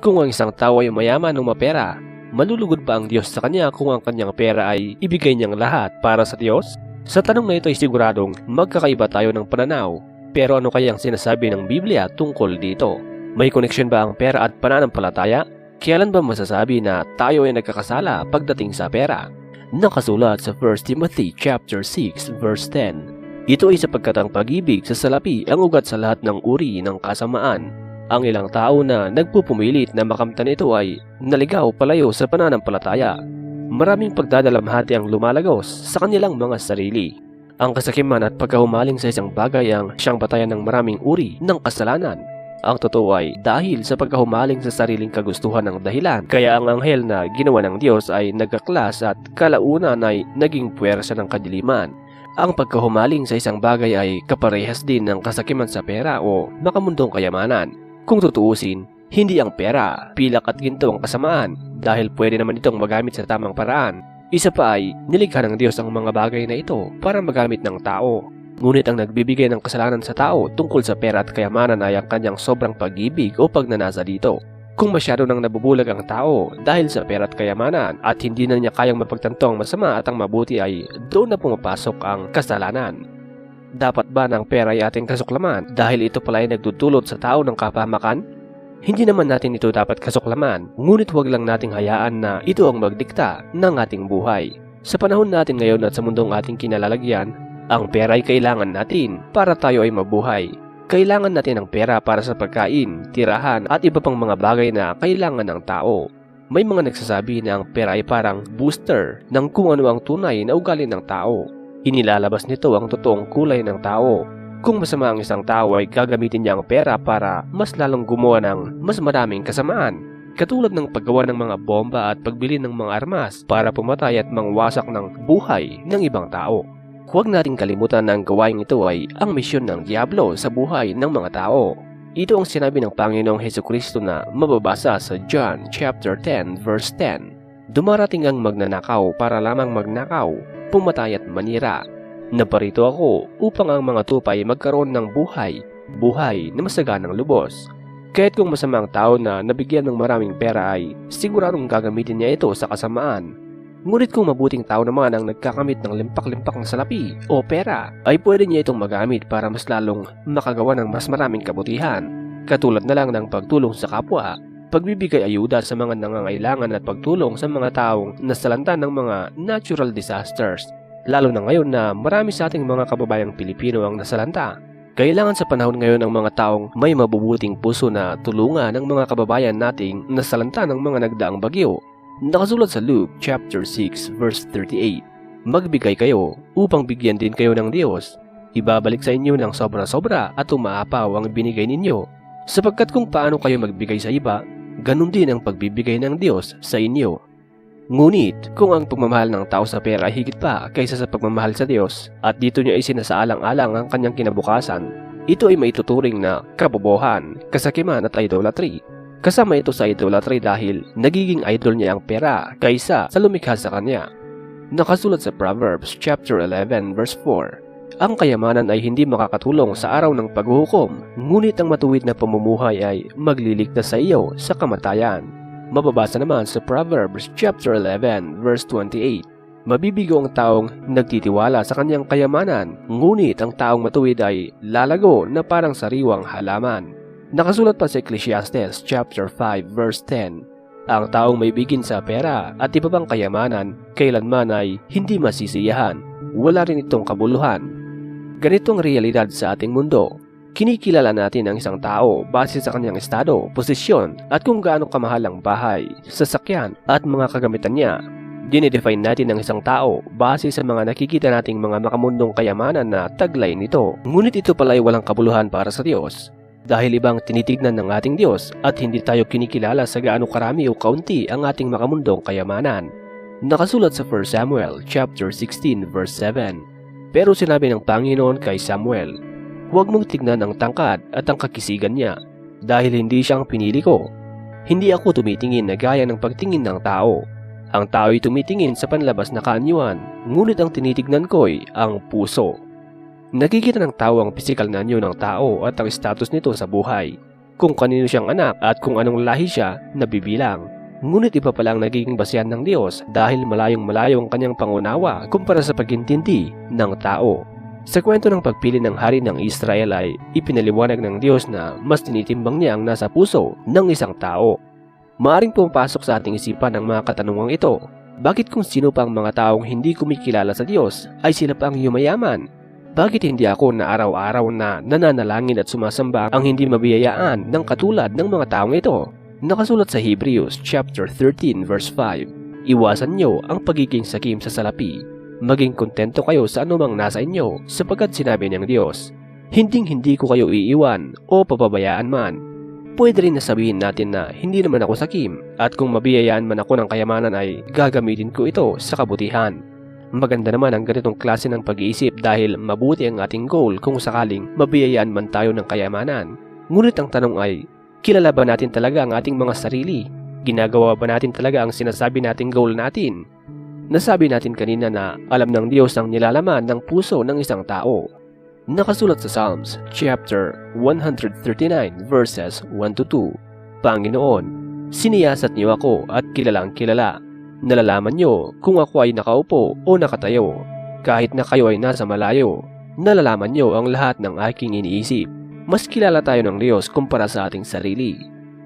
Kung ang isang tao ay mayaman o mapera, malulugod ba ang Diyos sa kanya kung ang kanyang pera ay ibigay niyang lahat para sa Diyos? Sa tanong na ito ay siguradong magkakaiba tayo ng pananaw. Pero ano kaya ang sinasabi ng Biblia tungkol dito? May koneksyon ba ang pera at pananampalataya? Kailan ba masasabi na tayo ay nagkakasala pagdating sa pera? Nakasulat sa 1 Timothy chapter 6 verse 10. Ito ay sapagkat ang pag-ibig sa salapi ang ugat sa lahat ng uri ng kasamaan. Ang ilang tao na nagpupumilit na makamtan ito ay naligaw palayo sa pananampalataya. Maraming pagdadalamhati ang lumalagos sa kanilang mga sarili. Ang kasakiman at pagkahumaling sa isang bagay ang siyang batayan ng maraming uri ng kasalanan. Ang totoo ay dahil sa pagkahumaling sa sariling kagustuhan ng dahilan, kaya ang anghel na ginawa ng Diyos ay nagkaklas at kalaunan ay naging puwersa ng kadiliman. Ang pagkahumaling sa isang bagay ay kaparehas din ng kasakiman sa pera o makamundong kayamanan. Kung tutuusin, hindi ang pera, pilak at ginto ang kasamaan dahil pwede naman itong magamit sa tamang paraan. Isa pa ay nilikha ng Diyos ang mga bagay na ito para magamit ng tao. Ngunit ang nagbibigay ng kasalanan sa tao tungkol sa pera at kayamanan ay ang kanyang sobrang pag-ibig o pagnanasa dito. Kung masyado nang nabubulag ang tao dahil sa pera at kayamanan at hindi na niya kayang mapagtanto ang masama at ang mabuti ay doon na pumapasok ang kasalanan. Dapat ba ng pera ay ating kasuklaman dahil ito pala ay nagdudulot sa tao ng kapahamakan? Hindi naman natin ito dapat kasuklaman, ngunit huwag lang nating hayaan na ito ang magdikta ng ating buhay. Sa panahon natin ngayon at sa mundong ating kinalalagyan, ang pera ay kailangan natin para tayo ay mabuhay. Kailangan natin ang pera para sa pagkain, tirahan at iba pang mga bagay na kailangan ng tao. May mga nagsasabi na ang pera ay parang booster ng kung ano ang tunay na ugali ng tao. Inilalabas nito ang totoong kulay ng tao. Kung masama ang isang tao ay gagamitin niya ang pera para mas lalong gumawa ng mas maraming kasamaan. Katulad ng paggawa ng mga bomba at pagbili ng mga armas para pumatay at mangwasak ng buhay ng ibang tao. Huwag nating kalimutan na ang gawain ito ay ang misyon ng Diablo sa buhay ng mga tao. Ito ang sinabi ng Panginoong Hesukristo na mababasa sa John chapter 10 verse 10. Dumarating ang magnanakaw para lamang magnakaw, pumatay at manira. Naparito ako upang ang mga tupa ay magkaroon ng buhay na masaganang lubos. Kahit kung masama ang tao na nabigyan ng maraming pera ay siguradong gagamitin niya ito sa kasamaan. Ngunit kung mabuting tao naman ang nagkakamit ng limpak-limpak ng salapi o pera, ay pwede niya itong magamit para mas lalong makagawa ng mas maraming kabutihan. Katulad na lang ng pagtulong sa kapwa, pagbibigay ayuda sa mga nangangailangan at pagtulong sa mga taong nasalanta ng mga natural disasters. Lalo na ngayon na marami sa ating mga kababayang Pilipino ang nasalanta. Kailangan sa panahon ngayon ng mga taong may mabubuting puso na tulungan ng mga kababayan nating nasalanta ng mga nagdaang bagyo. Nakasulat sa Luke chapter 6 verse 38. Magbigay kayo upang bigyan din kayo ng Diyos. Ibabalik sa inyo ng sobra-sobra at umaapaw ang binigay ninyo. Sapagkat kung paano kayo magbigay sa iba, ganun din ang pagbibigay ng Diyos sa inyo. Ngunit kung ang pagmamahal ng tao sa pera ay higit pa kaysa sa pagmamahal sa Diyos at dito niya isinasaalang-alang ang kanyang kinabukasan, ito ay maituturing na kabobohan, kasakiman at idolatry. Kasama ito sa idolatry dahil nagiging idol niya ang pera kaysa sa lumikha sa kanya. Nakasulat sa Proverbs chapter 11 verse 4. Ang kayamanan ay hindi makakatulong sa araw ng paghuhukom, ngunit ang matuwid na pamumuhay ay magliligtas sa iyo sa kamatayan. Mababasa naman sa Proverbs chapter 11 verse 28. Mabibigo ang taong nagtitiwala sa kanyang kayamanan, ngunit ang taong matuwid ay lalago na parang sariwang halaman. Nakasulat pa sa Ecclesiastes chapter 5 verse 10. Ang taong may bigin sa pera at iba pang kayamanan, kailanman ay hindi masisiyahan. Wala rin itong kabuluhan. Ganito ang realidad sa ating mundo. Kinikilala natin ang isang tao base sa kanyang estado, posisyon at kung gaano kamahal ang bahay, sasakyan at mga kagamitan niya. Dinedefine natin ang isang tao base sa mga nakikita nating mga makamundong kayamanan na taglay nito. Ngunit ito pala ay walang kabuluhan para sa Diyos. Dahil ibang tinitignan ng ating Diyos at hindi tayo kinikilala sa gaano karami o kaunti ang ating makamundong kayamanan. Nakasulat sa 1 Samuel chapter 16 verse 7. Pero sinabi ng Panginoon kay Samuel, huwag mong tignan ang tangkad at ang kakisigan niya, dahil hindi siyang pinili ko. Hindi ako tumitingin na gaya ng pagtingin ng tao. Ang tao ay tumitingin sa panlabas na kaanyuan, ngunit ang tinitignan ko'y ang puso. Nakikita ng tao ang pisikal na anyo ng tao at ang status nito sa buhay. kung kanino siyang anak at kung anong lahi siya nabibilang. Ngunit iba pala ang nagiging basehan ng Diyos dahil malayong-malayo ang kanyang pangunawa kumpara sa pagintindi ng tao. Sa kwento ng pagpili ng hari ng Israel ay ipinaliwanag ng Diyos na mas tinitimbang niya ang nasa puso ng isang tao. Maaring pumapasok sa ating isipan ang mga katanungang ito. Bakit kung sino pa ang mga taong hindi kumikilala sa Diyos ay sila pa ang yumayaman? Bakit hindi ako na araw-araw na nananalangin at sumasamba ang hindi mabiyayaan ng katulad ng mga taong ito? Nakasulat sa Hebrews chapter 13 verse 5, iwasan niyo ang pagiging sakim sa salapi. Maging kontento kayo sa anumang nasa inyo sapagkat sinabi ng Diyos, hindi ko kayo iiwan o papabayaan man. Pwede rin na sabihin natin na hindi naman ako sakim at kung mabiyayaan man ako ng kayamanan ay gagamitin ko ito sa kabutihan. Maganda naman ang ganitong klase ng pag-iisip dahil mabuti ang ating goal kung sakaling mabiyayaan man tayo ng kayamanan. Ngunit ang tanong ay, kilala ba natin talaga ang ating mga sarili? Ginagawa ba natin talaga ang sinasabi nating goal natin? Nasabi natin kanina na alam ng Diyos ang nilalaman ng puso ng isang tao. Nakasulat sa Psalms chapter 139 verses 1-2, Panginoon, siniyasat niyo ako at kilalang kilala. Nalalaman niyo kung ako ay nakaupo o nakatayo. Kahit na kayo ay nasa malayo, nalalaman niyo ang lahat ng aking iniisip. Mas kilala tayo ng Diyos kumpara sa ating sarili.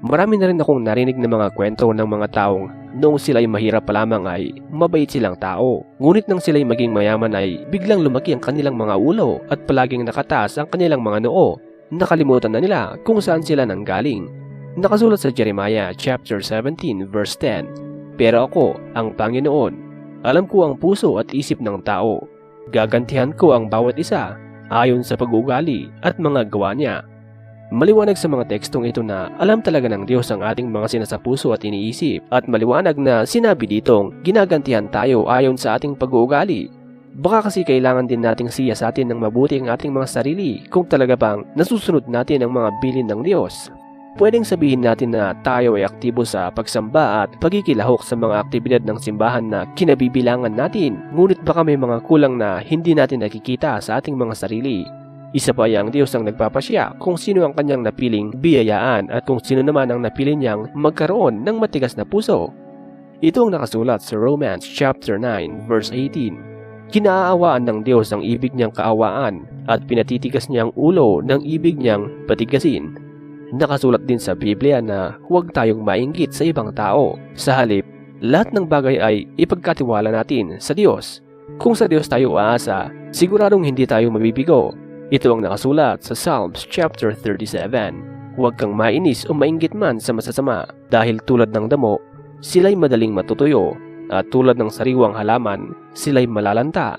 Marami na rin akong narinig na mga kwento ng mga taong noong sila ay mahirap pa lamang ay mabait silang tao. Ngunit nang sila ay maging mayaman ay biglang lumaki ang kanilang mga ulo at palaging nakataas ang kanilang mga noo. Nakalimutan na nila kung saan sila nanggaling. Nakasulat sa Jeremiah chapter 17 verse 10, pero ako, ang Panginoon, alam ko ang puso at isip ng tao. Gagantihan ko ang bawat isa ayon sa pag-uugali at mga gawa niya. Maliwanag sa mga tekstong ito na alam talaga ng Diyos ang ating mga sinasapuso at iniisip at maliwanag na sinabi ditong ginagantihan tayo ayon sa ating pag-uugali. Baka kasi kailangan din nating siyasatin ng mabuti ang ating mga sarili kung talaga bang nasusunod natin ang mga bilin ng Diyos. Pwedeng sabihin natin na tayo ay aktibo sa pagsamba at pagkikilahok sa mga aktibidad ng simbahan na kinabibilangan natin, ngunit baka may mga kulang na hindi natin nakikita sa ating mga sarili. Isa pa ay ang Diyos ang nagpapasya kung sino ang kanyang napiling biyayaan at kung sino naman ang napili niyang magkaroon ng matigas na puso. Ito ang nakasulat sa Romans chapter 9 verse 18. Kinaawaan ng Diyos ang ibig niyang kaawaan at pinatitigas niyang ulo ng ibig niyang patigasin. Nakasulat din sa Biblia na huwag tayong mainggit sa ibang tao. Sa halip, lahat ng bagay ay ipagkatiwala natin sa Diyos. Kung sa Diyos tayo aasa, siguradong hindi tayo mabibigo. Ito ang nakasulat sa Psalms chapter 37. Huwag kang mainis o mainggit man sa masasama dahil tulad ng damo, sila'y madaling matutuyo at tulad ng sariwang halaman, sila'y malalanta.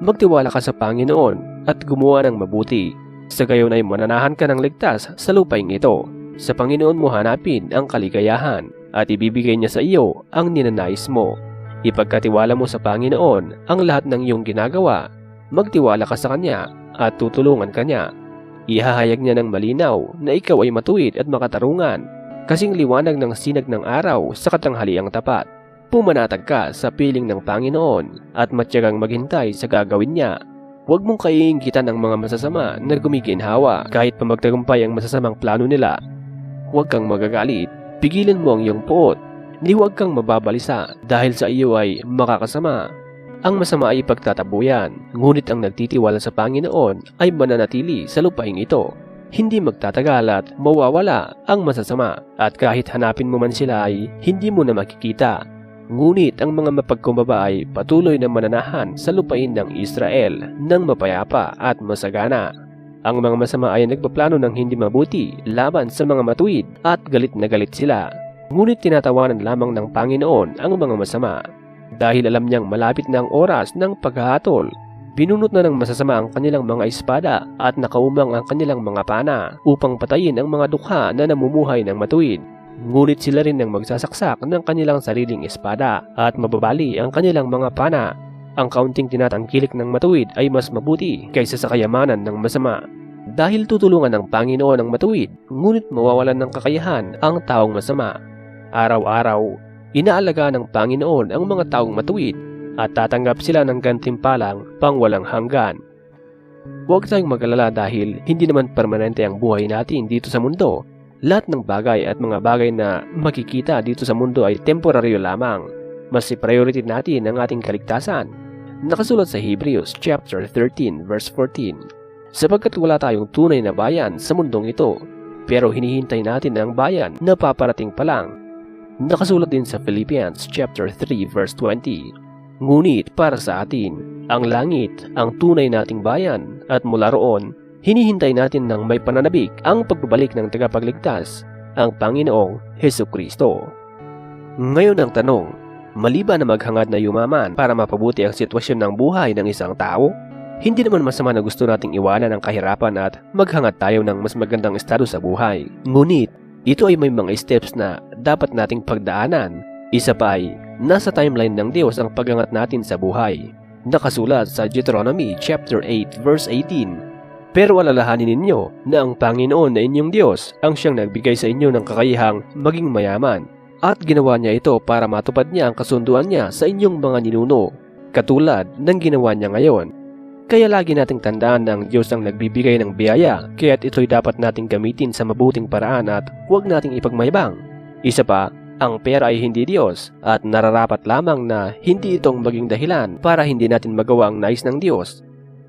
Magtiwala ka sa Panginoon at gumawa ng mabuti. Sa gayon ay mananahan ka ng ligtas sa lupaing ito. Sa Panginoon mo hanapin ang kaligayahan at ibibigay niya sa iyo ang ninanais mo. Ipagkatiwala mo sa Panginoon ang lahat ng iyong ginagawa. Magtiwala ka sa Kanya at tutulungan ka niya. Ihahayag niya ng malinaw na ikaw ay matuwid at makatarungan, kasing liwanag ng sinag ng araw sa katanghaliang tapat. Pumanatag ka sa piling ng Panginoon at matyagang maghintay sa gagawin niya. Huwag mong kaiinggitan ang mga masasama na gumiginhawa kahit pa magtagumpay ang masasamang plano nila. Huwag kang magagalit, pigilan mo ang iyong puot, ni huwag kang mababalisa dahil sa iyo ay makakasama. Ang masama ay pagtatabuyan, ngunit ang nagtitiwala sa Panginoon ay mananatili sa lupaing ito. Hindi magtatagal at mawawala ang masasama at kahit hanapin mo man sila ay hindi mo na makikita. Ngunit ang mga mapagkumbaba ay patuloy na mananahan sa lupain ng Israel ng mapayapa at masagana. Ang mga masama ay nagpaplano ng hindi mabuti laban sa mga matuwid at galit na galit sila. Ngunit tinatawanan lamang ng Panginoon ang mga masama. Dahil alam niyang malapit na ang oras ng paghahatol, binunot na ng masasama ang kanilang mga espada at nakaumang ang kanilang mga pana upang patayin ang mga dukha na namumuhay ng matuwid. Ngunit sila rin ang magsasaksak ng kanilang sariling espada at mababali ang kanilang mga pana. Ang kaunting tinatangkilik ng matuwid ay mas mabuti kaysa sa kayamanan ng masama. Dahil tutulungan ng Panginoon ang matuwid, ngunit mawawalan ng kakayahan ang taong masama. Araw-araw, inaalagaan ng Panginoon ang mga taong matuwid at tatanggap sila ng gantimpalang pangwalang hanggan. Huwag tayong mag-alala dahil hindi naman permanente ang buhay natin dito sa mundo. Lahat ng bagay at mga bagay na makikita dito sa mundo ay temporaryo lamang. Mas i-priority natin ang ating kaligtasan. Nakasulat sa Hebrews chapter 13 verse 14. Sapagkat wala tayong tunay na bayan sa mundong ito, pero hinihintay natin ang bayan na paparating pa lang. Nakasulat din sa Philippians chapter 3 verse 20. Ngunit para sa atin, ang langit ang tunay nating bayan at mula roon, hinihintay natin ng may pananabik ang pagbabalik ng tagapagligtas, ang Panginoong Hesukristo. Ngayon ang tanong, mali ba na maghangad na yumaman para mapabuti ang sitwasyon ng buhay ng isang tao? Hindi naman masama na gusto nating iwanan ang kahirapan at maghangad tayo ng mas magandang estado sa buhay. Ngunit, ito ay may mga steps na dapat nating pagdaanan. Isa pa ay, nasa timeline ng Diyos ang paghangat natin sa buhay. Nakasulat sa Deuteronomy chapter 8 verse 18. Pero alalahanin ninyo na ang Panginoon na inyong Diyos ang siyang nagbigay sa inyo ng kakayahang maging mayaman. At ginawa niya ito para matupad niya ang kasunduan niya sa inyong mga ninuno, katulad ng ginawa niya ngayon. Kaya lagi nating tandaan na ang Diyos ang nagbibigay ng biyaya, kaya't ito'y dapat nating gamitin sa mabuting paraan at huwag nating ipagmayabang. Isa pa, ang pera ay hindi Diyos at nararapat lamang na hindi itong maging dahilan para hindi natin magawa ang nais ng Diyos.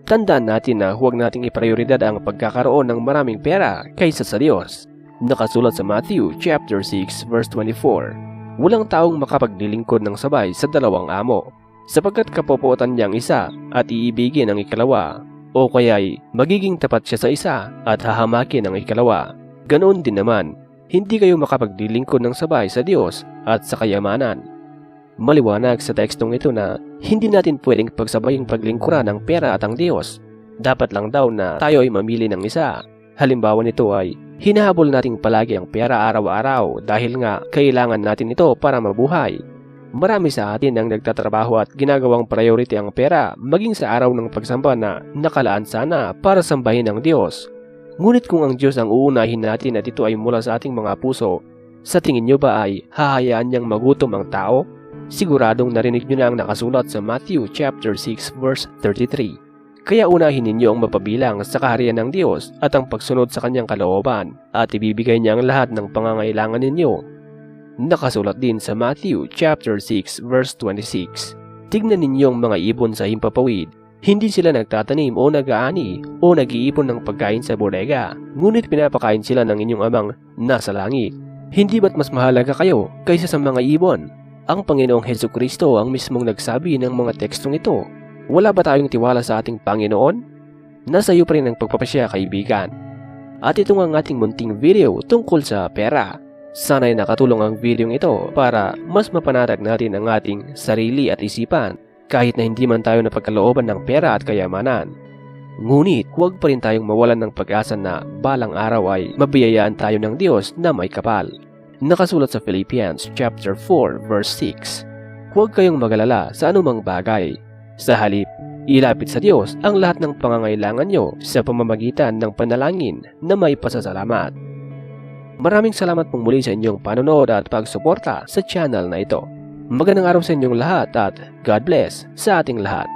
Tandaan natin na huwag nating iprioridad ang pagkakaroon ng maraming pera kaysa sa Diyos. Nakasulat sa Matthew chapter 6 verse 24. Walang taong makapaglilingkod ng sabay sa dalawang amo, sapagkat kapopotan niya ang isa at iibigin ang ikalawa, o kaya'y magiging tapat siya sa isa at hahamakin ang ikalawa. Ganoon din naman, hindi kayo makapaglilingkod ng sabay sa Diyos at sa kayamanan. Maliwanag sa tekstong ito na hindi natin pwedeng pagsabayang paglingkuran ng pera at ang Diyos. Dapat lang daw na tayo ay mamili ng isa. Halimbawa nito ay hinahabol nating palagi ang pera araw-araw dahil nga kailangan natin ito para mabuhay. Marami sa atin ang nagtatrabaho at ginagawang priority ang pera maging sa araw ng pagsamba na nakalaan sana para sambahin ang Diyos. Ngunit kung ang Diyos ang uunahin natin at ito ay mula sa ating mga puso, sa tingin nyo ba ay hahayaan niyang magutom ang tao? Siguradong narinig nyo na ang nakasulat sa Matthew chapter 6 verse 33. Kaya unahin ninyo ang mapabilang sa kaharian ng Diyos at ang pagsunod sa kanyang kalooban at ibibigay niya ang lahat ng pangangailangan ninyo. Nakasulat din sa Matthew chapter 6 verse 26. Tignan ninyo ang mga ibon sa himpapawid. Hindi sila nagtatanim o nag-aani o nag-iipon ng pagkain sa bodega, ngunit pinapakain sila ng inyong amang nasa langit. Hindi ba't mas mahalaga kayo kaysa sa mga ibon? Ang Panginoong Hesukristo ang mismong nagsabi ng mga tekstong ito. Wala ba tayong tiwala sa ating Panginoon? Nasa iyo pa rin ang pagpapasya, kaibigan. At ito ang ating munting video tungkol sa pera. Sana'y nakatulong ang video ito para mas mapanatag natin ang ating sarili at isipan kahit na hindi man tayo napagkalooban ng pera at kayamanan. Ngunit huwag pa rin tayong mawalan ng pag-asa na balang araw ay mabiyayaan tayo ng Diyos na may kapal. Nakasulat sa Philippians chapter 4 verse 6. Huwag kayong magalala sa anumang bagay. Sa halip, ilapit sa Diyos ang lahat ng pangangailangan nyo sa pamamagitan ng panalangin na may pasasalamat. Maraming salamat pong muli sa inyong panonood at pagsuporta sa channel na ito. Magandang araw sa inyong lahat at God bless sa ating lahat.